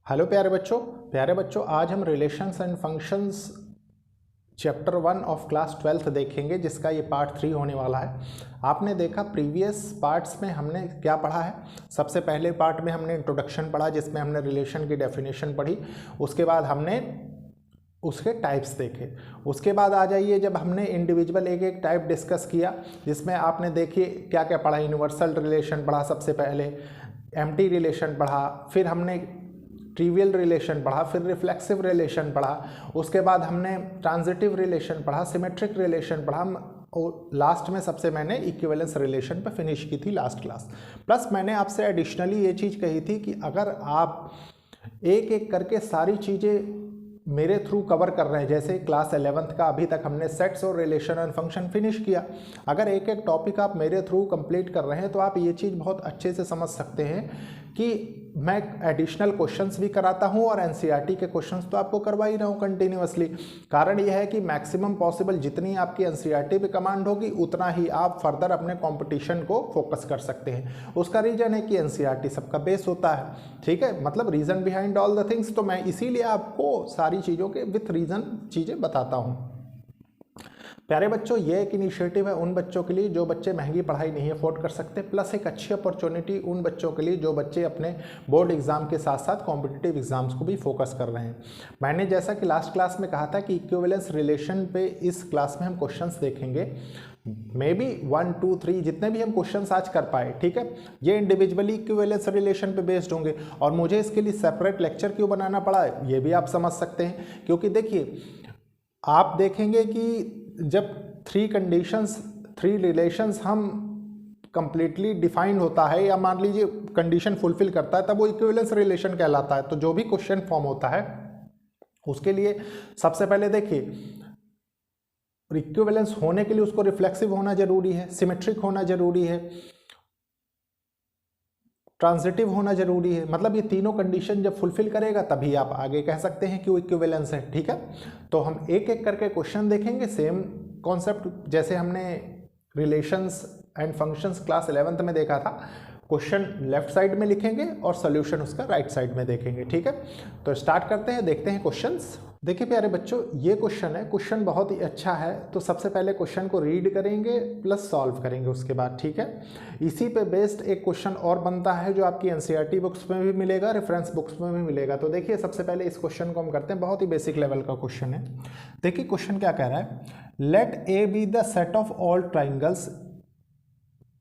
प्यारे बच्चों आज हम relations and functions chapter 1 of class 12th देखेंगे, जिसका ये पार्ट 3 होने वाला है। आपने देखा प्रीवियस पार्ट्स में हमने क्या पढ़ा है। सबसे पहले पार्ट में हमने इंट्रोडक्शन पढ़ा, जिसमें हमने रिलेशन की डेफिनेशन पढ़ी। उसके बाद हमने उसके टाइप्स देखे। उसके बाद आ जाइए, जब हमने इंडिविजुअल एक एक टाइप डिस्कस किया, जिसमें आपने देखिए क्या क्या पढ़ा। यूनिवर्सल रिलेशन पढ़ा सबसे पहले, एम्प्टी रिलेशन पढ़ा, फिर हमने ट्रिवियल रिलेशन पढ़ा, फिर रिफ्लेक्सिव रिलेशन पढ़ा, उसके बाद हमने ट्रांजिटिव रिलेशन पढ़ा, सिमेट्रिक रिलेशन पढ़ा, और लास्ट में सबसे मैंने इक्विवेलेंस रिलेशन पे फिनिश की थी लास्ट क्लास। प्लस मैंने आपसे एडिशनली ये चीज़ कही थी कि अगर आप एक एक करके सारी चीज़ें मेरे थ्रू कवर कर रहे हैं, जैसे क्लास 11th का अभी तक हमने सेट्स और रिलेशन एंड फंक्शन फिनिश किया। अगर एक एक टॉपिक आप मेरे थ्रू कंप्लीट कर रहे हैं तो आप ये चीज़ बहुत अच्छे से समझ सकते हैं कि मैं एडिशनल क्वेश्चंस भी कराता हूं और एनसीईआरटी के क्वेश्चंस तो आपको करवा ही रहा हूं कंटिन्यूअसली। कारण यह है कि मैक्सिमम पॉसिबल जितनी आपकी एनसीईआरटी पे कमांड होगी, उतना ही आप फर्दर अपने कंपटीशन को फोकस कर सकते हैं। उसका रीज़न है कि एनसीईआरटी सबका बेस होता है, ठीक है, मतलब reason behind all the things. तो मैं इसीलिए आपको सारी चीज़ों के विथ रीज़न चीज़ें बताता हूँ। प्यारे बच्चों, ये एक इनिशिएटिव है उन बच्चों के लिए जो बच्चे महंगी पढ़ाई नहीं अफोर्ड कर सकते, प्लस एक अच्छी अपॉर्चुनिटी उन बच्चों के लिए जो बच्चे अपने बोर्ड एग्जाम के साथ साथ कॉम्पिटिटिव एग्जाम्स को भी फोकस कर रहे हैं। मैंने जैसा कि लास्ट क्लास में कहा था कि इक्विवेलेंस रिलेशन पे इस क्लास में हम क्वेश्चंस देखेंगे, मे बी 1, 2, 3 जितने भी हम क्वेश्चंस आज कर पाए, ठीक है। ये इंडिविजुअली इक्विवेलेंस रिलेशन पे बेस्ड होंगे, और मुझे इसके लिए सेपरेट लेक्चर क्यों बनाना पड़ा ये भी आप समझ सकते हैं। क्योंकि देखिए, आप देखेंगे कि जब 3 कंडीशंस 3 रिलेशंस हम कंप्लीटली डिफाइंड होता है, या मान लीजिए कंडीशन फुलफिल करता है, तब वो इक्विवेलेंस रिलेशन कहलाता है। तो जो भी क्वेश्चन फॉर्म होता है उसके लिए सबसे पहले देखिए, इक्विवेलेंस होने के लिए उसको रिफ्लेक्सिव होना जरूरी है, सिमेट्रिक होना जरूरी है, ट्रांजिटिव होना जरूरी है। मतलब ये तीनों कंडीशन जब फुलफिल करेगा तभी आप आगे कह सकते हैं कि वो इक्विवेलेंस है, ठीक है। तो हम एक एक करके क्वेश्चन देखेंगे, सेम कॉन्सेप्ट जैसे हमने relations and functions class 11th में देखा था। क्वेश्चन लेफ्ट साइड में लिखेंगे और सोल्यूशन उसका राइट साइड में देखेंगे, ठीक है। तो स्टार्ट करते हैं, देखते हैं क्वेश्चंस। देखिए प्यारे बच्चों, ये क्वेश्चन है, क्वेश्चन बहुत ही अच्छा है। तो सबसे पहले क्वेश्चन को रीड करेंगे प्लस सॉल्व करेंगे उसके बाद, ठीक है। इसी पे बेस्ड एक क्वेश्चन और बनता है जो आपकी एनसीईआरटी बुक्स में भी मिलेगा, रेफरेंस बुक्स में भी मिलेगा। तो देखिए सबसे पहले इस क्वेश्चन को हम करते हैं, बहुत ही बेसिक लेवल का क्वेश्चन है। देखिए क्वेश्चन क्या कह रहा है, let A be the set of all triangles.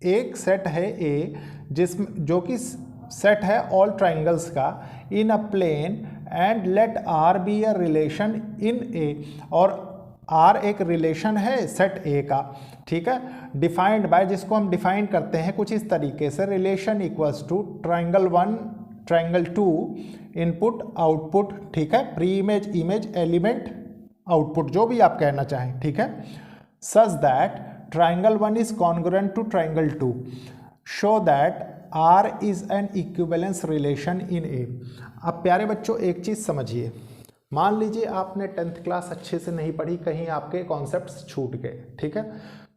एक सेट है ए जिसमें जो कि सेट है ऑल ट्राइंगल्स का in a plane, and let R be a relation in A, और आर एक रिलेशन है सेट ए का, ठीक है। डिफाइंड बाय, जिसको हम डिफाइन करते हैं कुछ इस तरीके से, relation equals to triangle 1 triangle 2 input output, ठीक है, preimage image element output, जो भी आप कहना चाहें, ठीक है। Such that triangle 1 is congruent to triangle 2, show that R is an equivalence relation in A। अब प्यारे बच्चों एक चीज़ समझिए, मान लीजिए आपने 10th क्लास अच्छे से नहीं पढ़ी, कहीं आपके कॉन्सेप्ट्स छूट गए, ठीक है,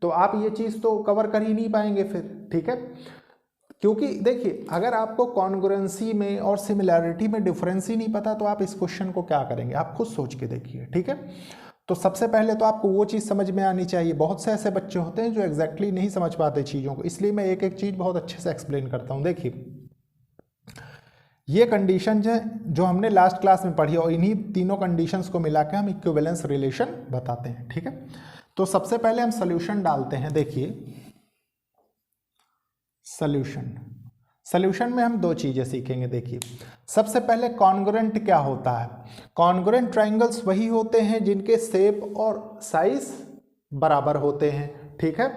तो आप ये चीज़ तो कवर कर ही नहीं पाएंगे फिर, ठीक है। क्योंकि देखिए, अगर आपको कॉन्ग्रुएंसी में और सिमिलैरिटी में डिफरेंस ही नहीं पता तो आप इस क्वेश्चन को क्या करेंगे, आप खुद सोच के देखिए, ठीक है। तो सबसे पहले तो आपको वो चीज़ समझ में आनी चाहिए। बहुत से ऐसे बच्चे होते हैं जो एग्जैक्टली नहीं समझ पाते चीज़ों को, इसलिए मैं एक एक चीज़ बहुत अच्छे से एक्सप्लेन करता हूँ। देखिए, ये कंडीशन जो हमने लास्ट क्लास में पढ़ी, और इन्हीं तीनों कंडीशंस को मिला के हम इक्विवेलेंस रिलेशन बताते हैं, ठीक है। तो सबसे पहले हम सोल्यूशन डालते हैं। देखिए सोल्यूशन में हम 2 चीज़ें सीखेंगे। देखिए सबसे पहले कॉन्ग्रुएंट क्या होता है। कॉन्ग्रुएंट ट्राइंगल्स वही होते हैं जिनके शेप और साइज बराबर होते हैं, ठीक है।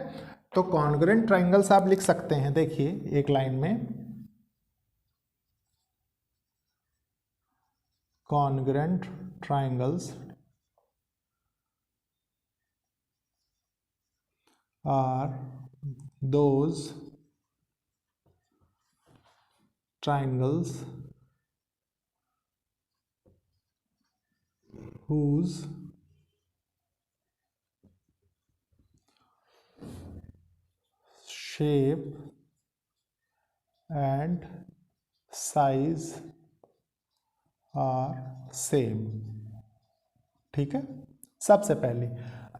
तो कॉन्ग्रुएंट ट्राइंगल्स आप लिख सकते हैं, देखिए एक लाइन में, congruent triangles are those triangles whose shape and size are same. ठीक है, सबसे पहले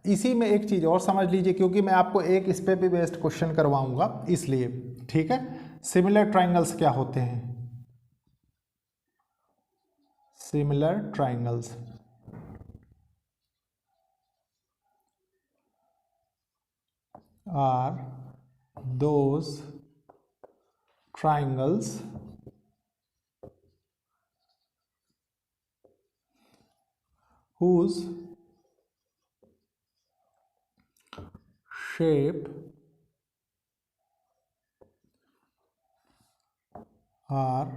इसी में एक चीज़ और समझ लीजिए, क्योंकि मैं आपको एक इस पे भी बेस्ड क्वेश्चन करवाऊंगा इसलिए। ठीक है, सिमिलर ट्राइंगल्स क्या होते हैं? Similar triangles are those triangles whose shape are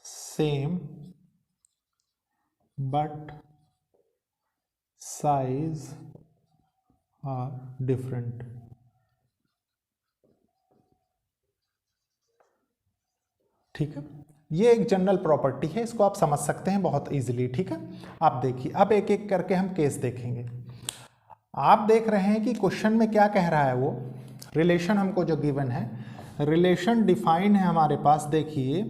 same but size are different। ठीक है, ये एक जनरल प्रॉपर्टी है, इसको आप समझ सकते हैं बहुत इजीली। ठीक है, आप देखिए, अब एक एक करके हम केस देखेंगे। आप देख रहे हैं कि क्वेश्चन में क्या कह रहा है, वो रिलेशन हमको जो गिवन है, रिलेशन डिफाइन है हमारे पास। देखिए,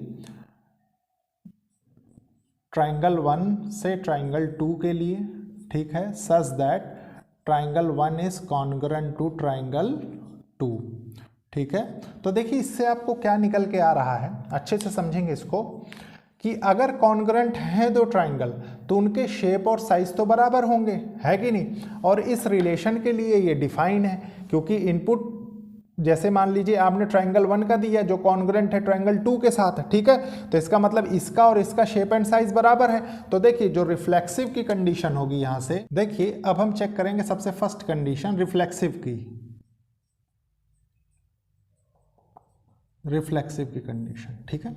ट्राइंगल 1 से ट्राइंगल 2 के लिए, ठीक है, such that triangle 1 is congruent to triangle 2। ठीक है, तो देखिए इससे आपको क्या निकल के आ रहा है, अच्छे से समझेंगे इसको, कि अगर कॉन्ग्रुएंट है दो ट्राइंगल तो उनके शेप और साइज तो बराबर होंगे, है कि नहीं। और इस रिलेशन के लिए ये डिफाइन है, क्योंकि इनपुट जैसे मान लीजिए आपने ट्राइंगल 1 का दिया जो कॉन्ग्रुएंट है ट्राइंगल 2 के साथ। ठीक है, तो इसका मतलब इसका और इसका शेप एंड साइज बराबर है। तो देखिए जो रिफ्लेक्सिव की कंडीशन होगी यहां से, देखिए अब हम चेक करेंगे सबसे फर्स्ट कंडीशन रिफ्लेक्सिव की, रिफ्लेक्सिव की कंडीशन। ठीक है,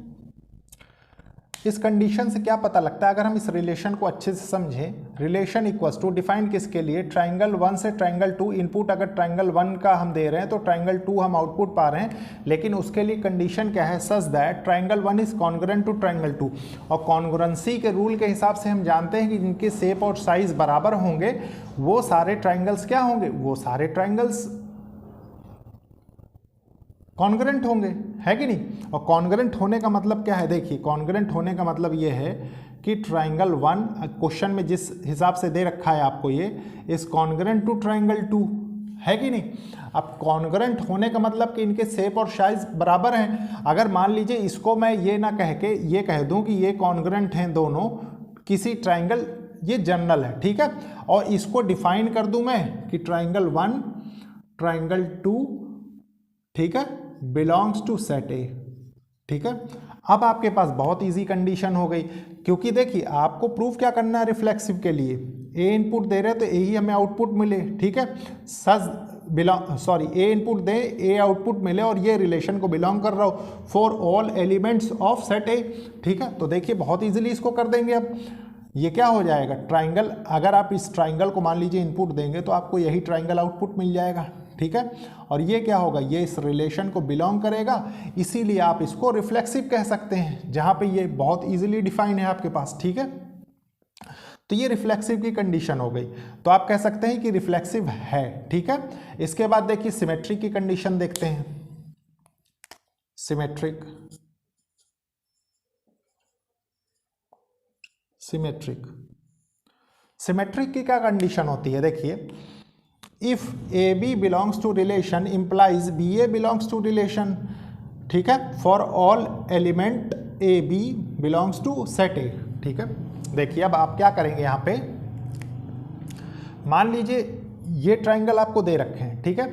इस कंडीशन से क्या पता लगता है, अगर हम इस रिलेशन को अच्छे से समझें, रिलेशन इक्वल्स टू डिफाइन किसके लिए, ट्राइंगल 1 से ट्राइंगल 2, इनपुट अगर ट्राइंगल 1 का हम दे रहे हैं तो ट्राइंगल 2 हम आउटपुट पा रहे हैं, लेकिन उसके लिए कंडीशन क्या है, such that triangle 1 is congruent to triangle 2। और कॉन्ग्रुएंसी के रूल के हिसाब से हम जानते हैं कि जिनके शेप और साइज बराबर होंगे वो सारे ट्राइंगल्स क्या होंगे, वो सारे ट्राइंगल्स कॉन्ग्रुएंट होंगे, है कि नहीं। और कॉन्ग्रुएंट होने का मतलब क्या है, देखिए कॉन्ग्रुएंट होने का मतलब ये है कि ट्राइंगल 1 क्वेश्चन में जिस हिसाब से दे रखा है आपको, ये इज कॉन्ग्रुएंट टू ट्राइंगल 2, है कि नहीं। अब कॉन्ग्रुएंट होने का मतलब कि इनके शेप और साइज बराबर हैं। अगर मान लीजिए इसको मैं ये ना कह के ये कह दूं कि ये कॉन्ग्रुएंट हैं दोनों किसी ट्राइंगल, ये जनरल है, ठीक है, और इसको डिफाइन कर दूं मैं कि ट्राइंगल 1 ट्राइंगल 2, ठीक है, बिलोंग्स टू सेट ए। ठीक है, अब आपके पास बहुत इजी कंडीशन हो गई, क्योंकि देखिए आपको प्रूफ क्या करना है रिफ्लेक्सिव के लिए, ए इनपुट दे रहे हैं तो ए ही हमें आउटपुट मिले। ठीक है, ए इनपुट दे ए आउटपुट मिले और ये रिलेशन को बिलोंग कर रहा हो for all elements of set A. ठीक है, तो देखिए बहुत इजीली इसको कर देंगे। अब ये क्या हो जाएगा, ट्राइंगल, अगर आप इस ट्राइंगल को मान लीजिए इनपुट देंगे तो आपको यही ट्राइंगल आउटपुट मिल जाएगा। ठीक है, और ये क्या होगा, ये इस रिलेशन को बिलोंग करेगा, इसीलिए आप इसको रिफ्लेक्सिव कह सकते हैं, जहां पे ये बहुत इजीली डिफाइन है आपके पास। ठीक है, तो ये रिफ्लेक्सिव की कंडीशन हो गई, तो आप कह सकते हैं कि रिफ्लेक्सिव है। ठीक है, इसके बाद देखिए सिमेट्रिक की कंडीशन देखते हैं। सिमेट्रिक, सिमेट्रिक, सिमेट्रिक की क्या कंडीशन होती है, देखिए if a b belongs to relation implies b a belongs to relation. ठीक है, for all element a b belongs to set A. ठीक है, देखिए अब आप क्या करेंगे, यहाँ पे मान लीजिए ये ट्राइंगल आपको दे रखे हैं। ठीक है,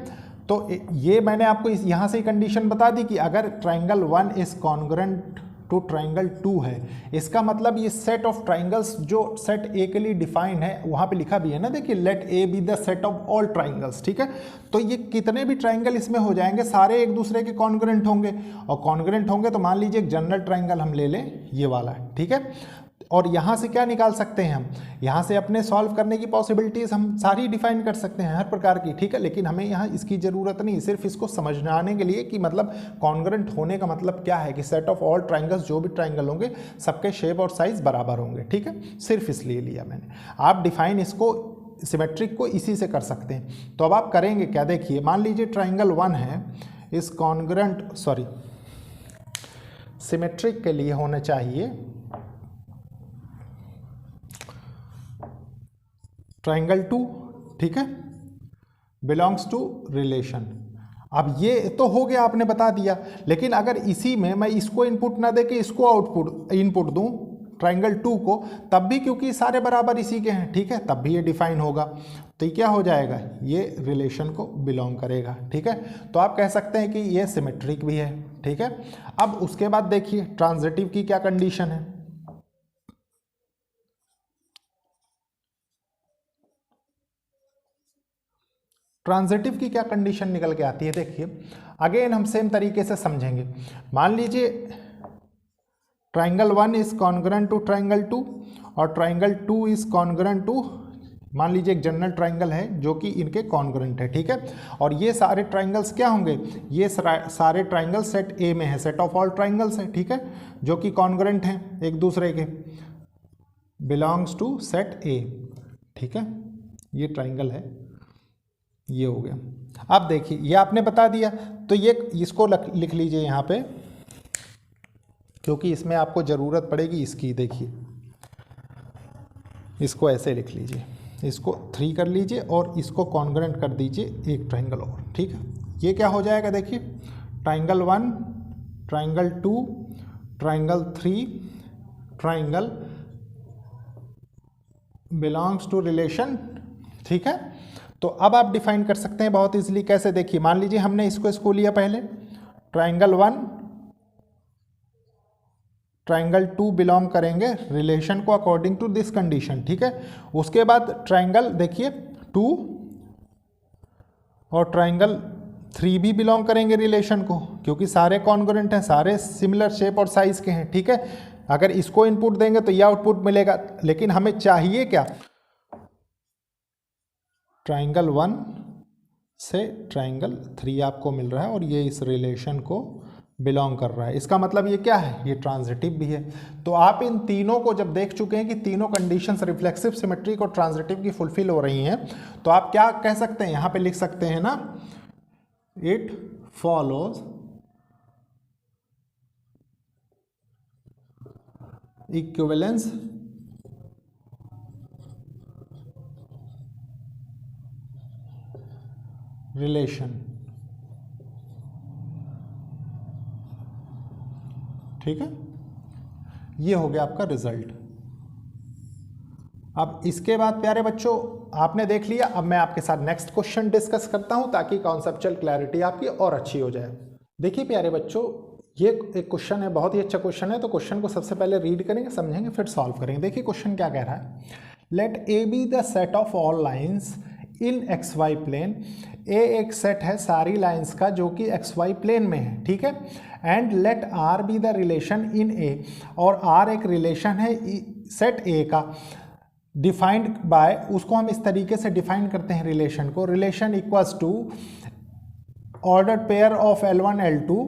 तो ये मैंने आपको यहाँ से ही कंडीशन बता दी कि अगर triangle 1 is congruent to triangle 2 है, इसका मतलब ये सेट ऑफ ट्राइंगल्स जो सेट ए के लिए डिफाइन है, वहाँ पे लिखा भी है ना, देखिए let A be the set of all triangles. ठीक है, तो ये कितने भी ट्राइंगल इसमें हो जाएंगे सारे एक दूसरे के कॉन्ग्रुएंट होंगे, और कॉन्ग्रुएंट होंगे तो मान लीजिए एक जनरल ट्राइंगल हम ले लें, ये वाला है। ठीक है, और यहाँ से क्या निकाल सकते हैं हम, यहाँ से अपने सॉल्व करने की पॉसिबिलिटीज़ हम सारी डिफाइन कर सकते हैं हर प्रकार की। ठीक है, लेकिन हमें यहाँ इसकी ज़रूरत नहीं, सिर्फ इसको समझाने के लिए कि मतलब कॉन्ग्रुएंट होने का मतलब क्या है, कि सेट ऑफ ऑल ट्राइंगल्स, जो भी ट्राइंगल होंगे सबके शेप और साइज बराबर होंगे। ठीक है, सिर्फ इसलिए लिया मैंने। आप डिफाइन इसको सिमेट्रिक को इसी से कर सकते हैं। तो अब आप करेंगे क्या, देखिए मान लीजिए ट्राइंगल 1 है, इस कॉन्ग्रुएंट सिमेट्रिक के लिए होना चाहिए ट्राइंगल 2, ठीक है, बिलोंग्स टू रिलेशन। अब ये तो हो गया, आपने बता दिया, लेकिन अगर इसी में मैं इसको इनपुट ना दे के इसको आउटपुट इनपुट दूं ट्राइंगल 2 को, तब भी क्योंकि सारे बराबर इसी के हैं, ठीक है, तब भी ये डिफाइन होगा। तो ये क्या हो जाएगा, ये रिलेशन को बिलोंग करेगा, ठीक है। तो आप कह सकते हैं कि ये सिमेट्रिक भी है, ठीक है। अब उसके बाद देखिए ट्रांजिटिव की क्या कंडीशन है। ट्रांजिटिव की क्या कंडीशन निकल के आती है, देखिए अगेन हम सेम तरीके से समझेंगे। मान लीजिए triangle 1 is congruent to triangle 2 और ट्राइंगल 2 इज कॉन्ग्रुएंट टू, मान लीजिए एक जनरल ट्राइंगल है जो कि इनके कॉन्ग्रुएंट है, ठीक है। और ये सारे ट्राइंगल्स क्या होंगे, ये सारे ट्राइंगल सेट ए में है, सेट ऑफ ऑल ट्राइंगल्स है, ठीक है, जो कि कॉन्ग्रुएंट हैं एक दूसरे के, बिलोंग्स टू सेट ए, ठीक है। ये ट्राइंगल है, ये हो गया। अब देखिए ये आपने बता दिया, तो ये इसको लिख लीजिए यहाँ पे, क्योंकि इसमें आपको ज़रूरत पड़ेगी इसकी। देखिए इसको ऐसे लिख लीजिए, इसको 3 कर लीजिए और इसको कॉन्ग्रुएंट कर दीजिए एक ट्राइंगल और, ठीक है। ये क्या हो जाएगा, देखिए triangle 1, triangle 2, triangle 3, triangle belongs to relation, ठीक है। तो अब आप डिफाइन कर सकते हैं बहुत इजीली, कैसे, देखिए मान लीजिए हमने इसको लिया पहले, ट्राइंगल 1, ट्राइंगल 2 बिलोंग करेंगे रिलेशन को अकॉर्डिंग टू दिस कंडीशन, ठीक है। उसके बाद ट्राइंगल देखिए 2 और ट्राइंगल 3 भी बिलोंग करेंगे रिलेशन को, क्योंकि सारे कॉन्ग्रुएंट हैं, सारे सिमिलर शेप और साइज के हैं, ठीक है। अगर इसको इनपुट देंगे तो यह आउटपुट मिलेगा, लेकिन हमें चाहिए क्या, ट्राइंगल 1 से ट्राइंगल 3 आपको मिल रहा है और ये इस रिलेशन को बिलोंग कर रहा है। इसका मतलब ये क्या है, ये ट्रांजिटिव भी है। तो आप इन तीनों को जब देख चुके हैं कि तीनों कंडीशंस रिफ्लेक्सिव, सिमेट्रिक और ट्रांजिटिव की फुलफिल हो रही हैं, तो आप क्या कह सकते हैं, यहाँ पे लिख सकते हैं ना, इट फॉलोज इक्विवेलेंस रिलेशन, ठीक है। ये हो गया आपका रिजल्ट। अब इसके बाद प्यारे बच्चों आपने देख लिया, अब मैं आपके साथ नेक्स्ट क्वेश्चन डिस्कस करता हूं ताकि कॉन्सेप्चुअल क्लैरिटी आपकी और अच्छी हो जाए। देखिए प्यारे बच्चों, ये एक क्वेश्चन है, बहुत ही अच्छा क्वेश्चन है। तो क्वेश्चन को सबसे पहले रीड करेंगे, समझेंगे, फिर सॉल्व करेंगे। देखिए क्वेश्चन क्या कह रहा है, let A be the set of all lines in X Y plane. A एक सेट है सारी लाइंस का जो कि एक्स वाई प्लेन में है, ठीक है। And let R be the relation in A, और आर एक रिलेशन है सेट ए का, डिफाइंड बाय, उसको हम इस तरीके से डिफाइन करते हैं रिलेशन को, relation equals to ordered pair of L1 L2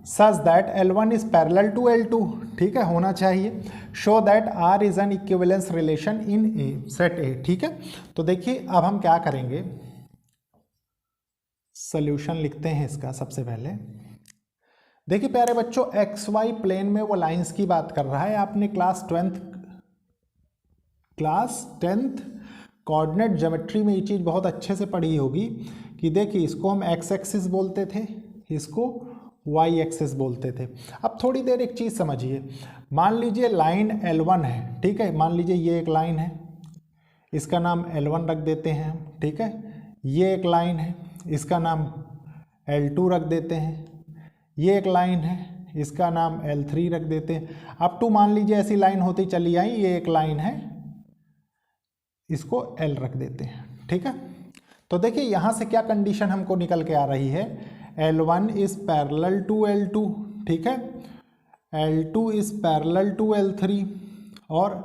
such that L1 is parallel to L2, ठीक है, होना चाहिए। Show that R is an equivalence relation in A, set A, ठीक है। तो देखिए अब हम क्या करेंगे, सॉल्यूशन लिखते हैं इसका। सबसे पहले देखिए प्यारे बच्चों, एक्स वाई प्लेन में वो लाइंस की बात कर रहा है। आपने क्लास टेंथ कोऑर्डिनेट ज्योमेट्री में ये चीज़ बहुत अच्छे से पढ़ी होगी कि देखिए इसको हम एक्स एक्सिस बोलते थे, इसको वाई एक्सिस बोलते थे। अब थोड़ी देर एक चीज़ समझिए, मान लीजिए लाइन L1 है, ठीक है, मान लीजिए ये एक लाइन है, इसका नाम L1 रख देते हैं हम, ठीक है। ये एक लाइन है, इसका नाम L2 रख देते हैं। ये एक लाइन है, इसका नाम L3 रख देते हैं। अब टू मान लीजिए ऐसी लाइन होती चली आई, ये एक लाइन है, इसको L रख देते हैं, ठीक है। तो देखिए यहाँ से क्या कंडीशन हमको निकल के आ रही है, L1 is parallel to L2, ठीक है, L2 is parallel to L3 और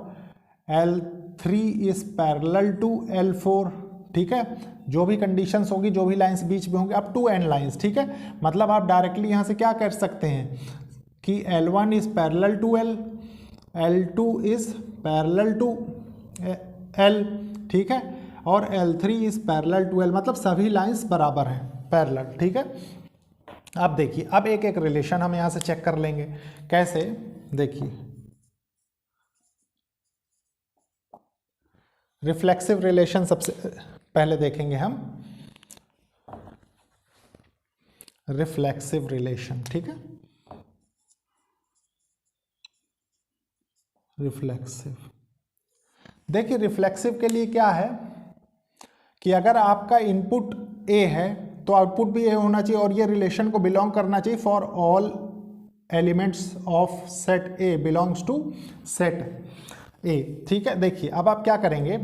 L3 is parallel to L4, ठीक है। जो भी कंडीशंस होगी, जो भी लाइंस बीच में होंगे, अप टू एन लाइंस, ठीक है। मतलब आप डायरेक्टली यहाँ से क्या कर सकते हैं कि L1 is parallel to L, L2 is parallel to L, ठीक है, और L3 is parallel to L, मतलब सभी लाइंस बराबर हैं, पैरेलल, ठीक है। अब देखिए, अब एक एक रिलेशन हम यहाँ से चेक कर लेंगे। कैसे, देखिए रिफ्लेक्सिव रिलेशन सबसे पहले देखेंगे हम, रिफ्लेक्सिव रिलेशन, ठीक है। रिफ्लेक्सिव, देखिए रिफ्लेक्सिव के लिए क्या है कि अगर आपका इनपुट ए है तो आउटपुट भी ए होना चाहिए, और ये रिलेशन को बिलोंग करना चाहिए for all elements of set A belongs to set A, ठीक है। देखिए अब आप क्या करेंगे,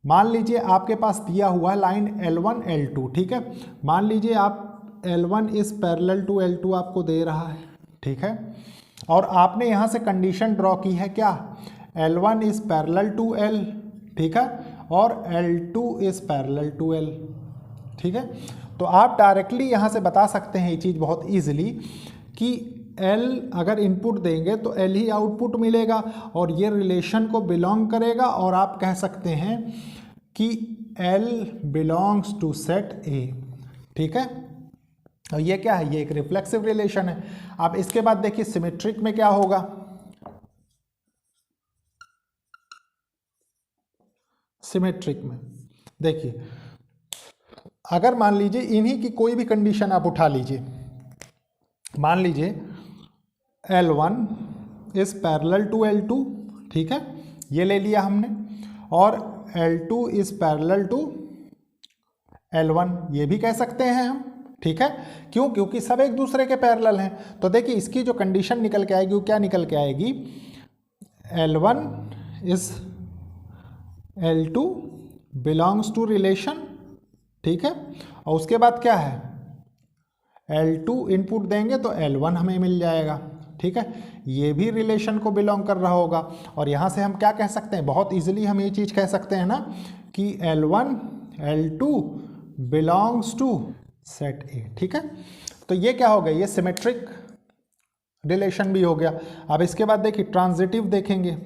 मान लीजिए आपके पास दिया हुआ है लाइन L1 L2, ठीक है। मान लीजिए आप L1 is parallel to L2 आपको दे रहा है, ठीक है। और आपने यहाँ से कंडीशन ड्रॉ की है क्या, L1 is parallel to L, ठीक है, और L2 is parallel to L, ठीक है। तो आप डायरेक्टली यहाँ से बता सकते हैं ये चीज़ बहुत ईजिली कि L अगर इनपुट देंगे तो L ही आउटपुट मिलेगा और ये रिलेशन को बिलोंग करेगा, और आप कह सकते हैं कि L belongs to set A, ठीक है। और ये क्या है, ये एक रिफ्लेक्सिव रिलेशन है। अब इसके बाद देखिए सिमेट्रिक में क्या होगा, सिमेट्रिक में देखिए अगर मान लीजिए इन्हीं की कोई भी कंडीशन आप उठा लीजिए, मान लीजिए L1 is parallel to L2, ठीक है, ये ले लिया हमने, और L2 is parallel to L1, ये भी कह सकते हैं हम, ठीक है। क्यों, क्योंकि सब एक दूसरे के पैरेलल हैं। तो देखिए इसकी जो कंडीशन निकल के आएगी वो क्या निकल के आएगी, L1 is L2 belongs to relation, ठीक है। और उसके बाद क्या है, L2 इनपुट देंगे तो L1 हमें मिल जाएगा, ठीक है, ये भी रिलेशन को बिलोंग कर रहा होगा। और यहाँ से हम क्या कह सकते हैं, बहुत इजीली हम ये चीज़ कह सकते हैं ना कि L1 L2 belongs to set A, ठीक है। तो ये क्या हो गया, ये सिमेट्रिक रिलेशन भी हो गया। अब इसके बाद देखिए ट्रांजिटिव देखेंगे,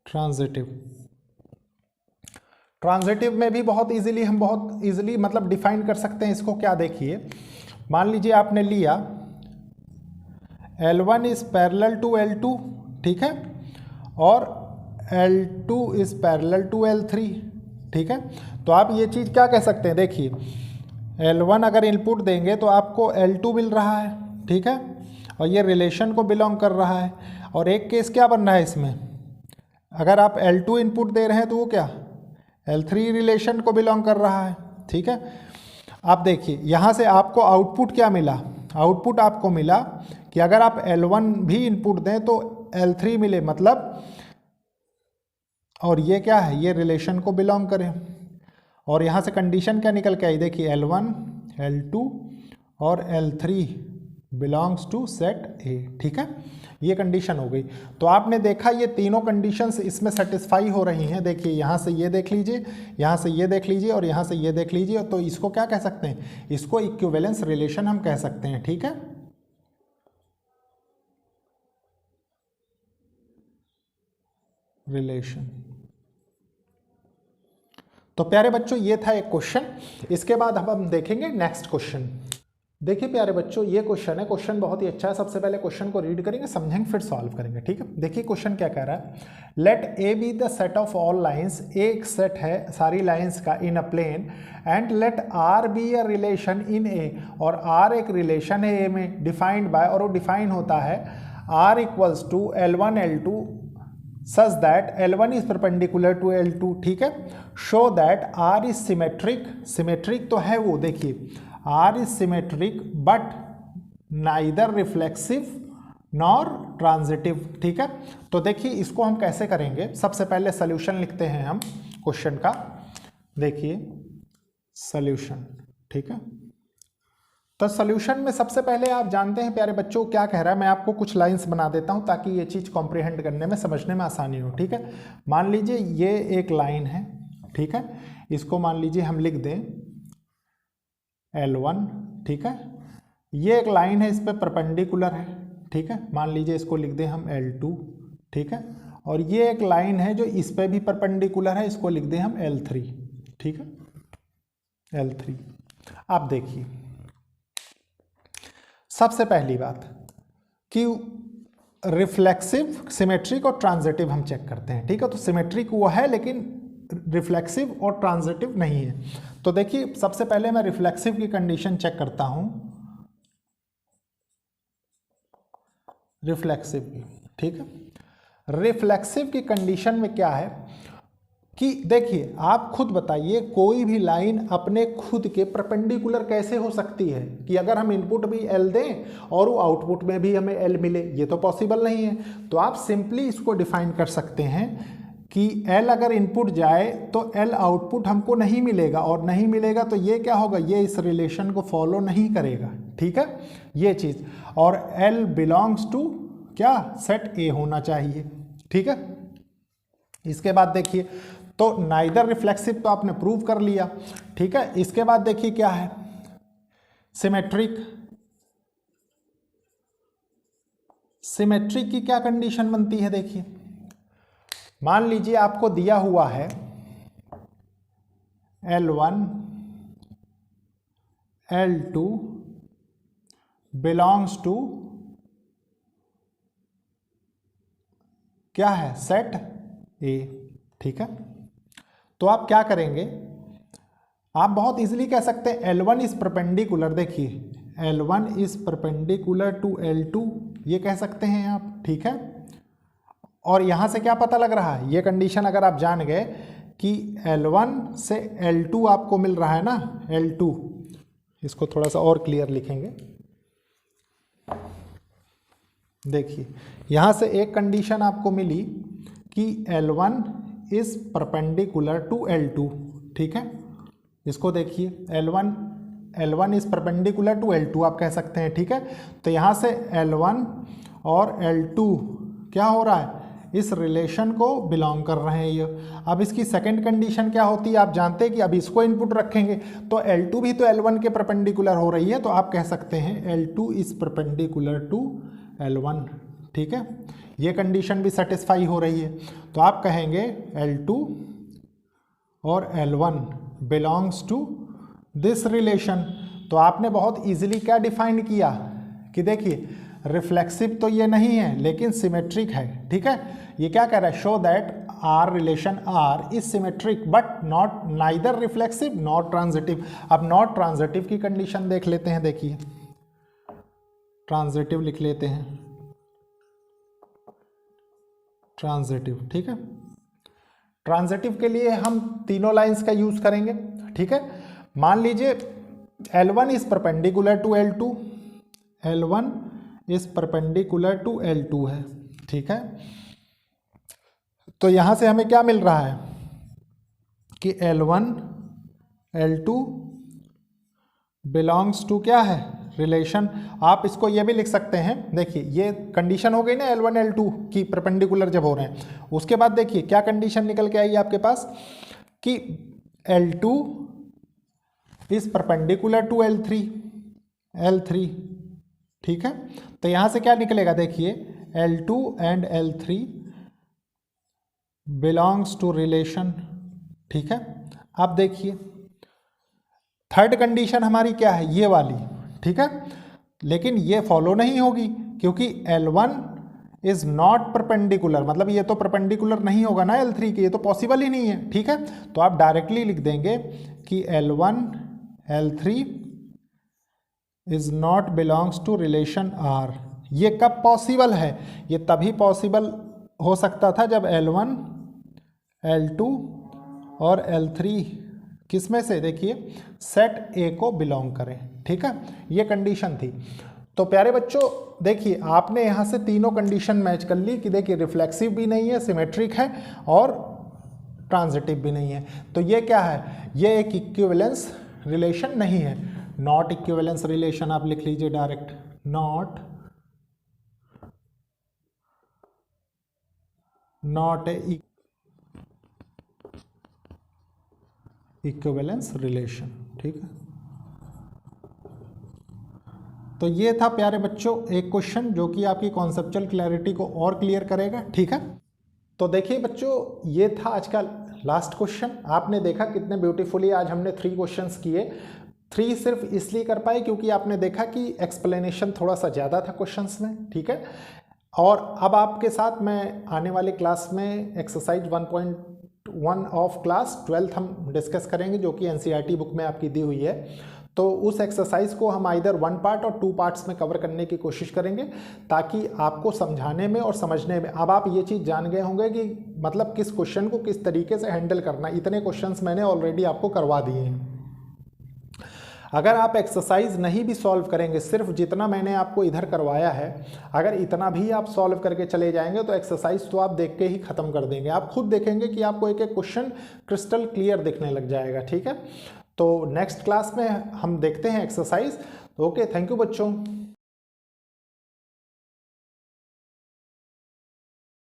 ट्रांजिटिव में भी बहुत इजीली मतलब डिफाइन कर सकते हैं इसको। क्या देखिए, मान लीजिए आपने लिया L1 is parallel to L2, ठीक है, और L2 is parallel to L3, ठीक है। तो आप ये चीज़ क्या कह सकते हैं, देखिए L1 अगर इनपुट देंगे तो आपको L2 मिल रहा है, ठीक है, और ये रिलेशन को बिलोंग कर रहा है। और एक केस क्या बन रहा है इसमें, अगर आप L2 इनपुट दे रहे हैं तो वो क्या L3 रिलेशन को बिलोंग कर रहा है, ठीक है। आप देखिए यहाँ से आपको आउटपुट क्या मिला, आउटपुट आपको मिला कि अगर आप L1 भी इनपुट दें तो L3 मिले, मतलब, और ये क्या है, ये रिलेशन को बिलोंग करें। और यहाँ से कंडीशन क्या निकल के आई, देखिए L1 L2 और L3 belongs to set A, ठीक है, ये कंडीशन हो गई। तो आपने देखा ये तीनों कंडीशंस इसमें सेटिस्फाई हो रही हैं। देखिए यहाँ से ये देख लीजिए, यहाँ से ये देख लीजिए, और यहाँ से ये देख लीजिए। तो इसको क्या कह सकते हैं, इसको इक्विवेलेंस रिलेशन हम कह सकते हैं, ठीक है। रिलेशन। तो प्यारे बच्चों ये था एक क्वेश्चन। इसके बाद अब हम देखेंगे नेक्स्ट क्वेश्चन। देखिए प्यारे बच्चों ये क्वेश्चन है, क्वेश्चन बहुत ही अच्छा है। सबसे पहले क्वेश्चन को रीड करेंगे, समझेंगे, फिर सॉल्व करेंगे, ठीक है। देखिए क्वेश्चन क्या कह रहा है, let A be the set of all lines, एक सेट है सारी लाइंस का in a plane, and let R be a relation in A, और आर एक रिलेशन है ए में, डिफाइंड बाय, और वो डिफाइन होता है R equals to L1 L2 such that L1 is perpendicular to L2, ठीक है। show that R is symmetric, symmetric तो है वो, देखिए R is symmetric but neither reflexive nor transitive, ठीक है। तो देखिए इसको हम कैसे करेंगे, सबसे पहले सोल्यूशन लिखते हैं हम क्वेश्चन का। देखिए सोल्यूशन, ठीक है। तो सोल्यूशन में सबसे पहले आप जानते हैं प्यारे बच्चों क्या कह रहा है, मैं आपको कुछ लाइंस बना देता हूं ताकि ये चीज़ कॉम्प्रिहेंड करने में, समझने में आसानी हो, ठीक है। मान लीजिए ये एक लाइन है, ठीक है, इसको मान लीजिए हम लिख दें L1, ठीक है। ये एक लाइन है, इस पर परपेंडिकुलर है, ठीक है, मान लीजिए इसको लिख दें हम L2, ठीक है। और ये एक लाइन है जो इस पर भी परपेंडिकुलर है, इसको लिख दें हम L3, ठीक है, L3। आप देखिए सबसे पहली बात कि रिफ्लेक्सिव, सिमेट्रिक और ट्रांजिटिव हम चेक करते हैं, ठीक है। तो सिमेट्रिक वो है लेकिन रिफ्लेक्सिव और ट्रांजिटिव नहीं है। तो देखिए सबसे पहले मैं रिफ्लेक्सिव की कंडीशन चेक करता हूं, रिफ्लेक्सिव की, ठीक है। रिफ्लेक्सिव की कंडीशन में क्या है कि देखिए आप खुद बताइए कोई भी लाइन अपने खुद के परपेंडिकुलर कैसे हो सकती है कि अगर हम इनपुट भी एल दें और वो आउटपुट में भी हमें एल मिले, ये तो पॉसिबल नहीं है। तो आप सिंपली इसको डिफाइन कर सकते हैं कि एल अगर इनपुट जाए तो एल आउटपुट हमको नहीं मिलेगा, और नहीं मिलेगा तो ये क्या होगा, ये इस रिलेशन को फॉलो नहीं करेगा, ठीक है, ये चीज़। और एल बिलोंग्स टू क्या, सेट ए होना चाहिए, ठीक है। इसके बाद देखिए तो नाइदर रिफ्लेक्सिव तो आपने प्रूव कर लिया, ठीक है। इसके बाद देखिए क्या है, सिमेट्रिक। सिमेट्रिक की क्या कंडीशन बनती है, देखिए मान लीजिए आपको दिया हुआ है L1 L2 बिलोंग्स टू क्या है, सेट ए, ठीक है। तो आप क्या करेंगे, आप बहुत इजीली कह सकते हैं L1 इज परपेंडिकुलर, देखिए L1 is perpendicular to L2, ये कह सकते हैं आप, ठीक है। और यहां से क्या पता लग रहा है, ये कंडीशन अगर आप जान गए कि L1 से L2 आपको मिल रहा है ना, L2, इसको थोड़ा सा और क्लियर लिखेंगे। देखिए यहां से एक कंडीशन आपको मिली कि L1 is perpendicular to L2, ठीक है। इसको देखिए L1 is perpendicular to L2 आप कह सकते हैं, ठीक है। तो यहां से L1 और L2 क्या हो रहा है, इस रिलेशन को बिलोंग कर रहे हैं ये। अब इसकी सेकंड कंडीशन क्या होती है, आप जानते हैं कि अब इसको इनपुट रखेंगे तो L2 भी तो L1 के परपेंडिकुलर हो रही है, तो आप कह सकते हैं L2 is perpendicular to L1, ठीक है। ये कंडीशन भी सेटिस्फाई हो रही है, तो आप कहेंगे L2 और L1 belongs to this relation. तो आपने बहुत इजीली क्या डिफाइन किया कि देखिए रिफ्लेक्सिव तो ये नहीं है लेकिन सिमेट्रिक है, ठीक है। ये क्या कह रहा है, show that R relation R is symmetric but not neither reflexive not transitive. अब नॉट ट्रांजिटिव की कंडीशन देख लेते हैं, देखिए ट्रांजिटिव लिख लेते हैं, ट्रांजिटिव, ठीक है। ट्रांजिटिव के लिए हम तीनों लाइंस का यूज करेंगे, ठीक है। मान लीजिए L1 is perpendicular to L2, L1 is perpendicular to L2 है, ठीक है। तो यहां से हमें क्या मिल रहा है कि L1 L2 बिलोंग्स टू क्या है, रिलेशन। आप इसको ये भी लिख सकते हैं, देखिए ये कंडीशन हो गई ना L1 L2 की परपेंडिकुलर जब हो रहे हैं। उसके बाद देखिए क्या कंडीशन निकल के आई आपके पास कि L2 is perpendicular to L3, ठीक है। तो यहां से क्या निकलेगा, देखिए L2 and L3 belongs to relation, ठीक है। अब देखिए थर्ड कंडीशन हमारी क्या है, ये वाली, ठीक है। लेकिन ये फॉलो नहीं होगी क्योंकि L1 इज नॉट परपेंडिकुलर, मतलब ये तो परपेंडिकुलर नहीं होगा ना L3 के, ये तो पॉसिबल ही नहीं है, ठीक है। तो आप डायरेक्टली लिख देंगे कि L1 L3 is not belongs to relation R। ये कब पॉसिबल है, ये तभी पॉसिबल हो सकता था जब L1 L2 और L3 किस में से, देखिए सेट A को बिलोंग करें, ठीक है। ये कंडीशन थी। तो प्यारे बच्चों देखिए आपने यहाँ से तीनों कंडीशन मैच कर ली कि देखिए रिफ्लेक्सिव भी नहीं है, सिमेट्रिक है और ट्रांजिटिव भी नहीं है। तो ये क्या है, ये एक इक्विवेलेंस रिलेशन नहीं है, नॉट इक्विवेलेंस रिलेशन आप लिख लीजिए direct, not a equivalence relation, ठीक है। तो ये था प्यारे बच्चों एक क्वेश्चन जो कि आपकी कॉन्सेप्चुअल क्लैरिटी को और क्लियर करेगा, ठीक है। तो देखिए बच्चों ये था आज का लास्ट क्वेश्चन। आपने देखा कितने ब्यूटीफुली आज हमने 3 क्वेश्चंस किए। 3 सिर्फ इसलिए कर पाए क्योंकि आपने देखा कि एक्सप्लेनेशन थोड़ा सा ज़्यादा था क्वेश्चंस में, ठीक है। और अब आपके साथ मैं आने वाले क्लास में एक्सरसाइज 1.1 ऑफ क्लास 12 हम डिस्कस करेंगे, जो कि एनसीईआरटी बुक में आपकी दी हुई है। तो उस एक्सरसाइज को हम आइदर 1 पार्ट और 2 पार्ट्स में कवर करने की कोशिश करेंगे, ताकि आपको समझाने में और समझने में अब आप ये चीज़ जान गए होंगे कि मतलब किस क्वेश्चन को किस तरीके से हैंडल करना। इतने क्वेश्चंस मैंने ऑलरेडी आपको करवा दिए हैं। अगर आप एक्सरसाइज नहीं भी सॉल्व करेंगे, सिर्फ जितना मैंने आपको इधर करवाया है, अगर इतना भी आप सॉल्व करके चले जाएंगे तो एक्सरसाइज तो आप देख के ही ख़त्म कर देंगे। आप खुद देखेंगे कि आपको एक एक क्वेश्चन क्रिस्टल क्लियर दिखने लग जाएगा। ठीक है, तो नेक्स्ट क्लास में हम देखते हैं एक्सरसाइज। ओके, थैंक यू बच्चों।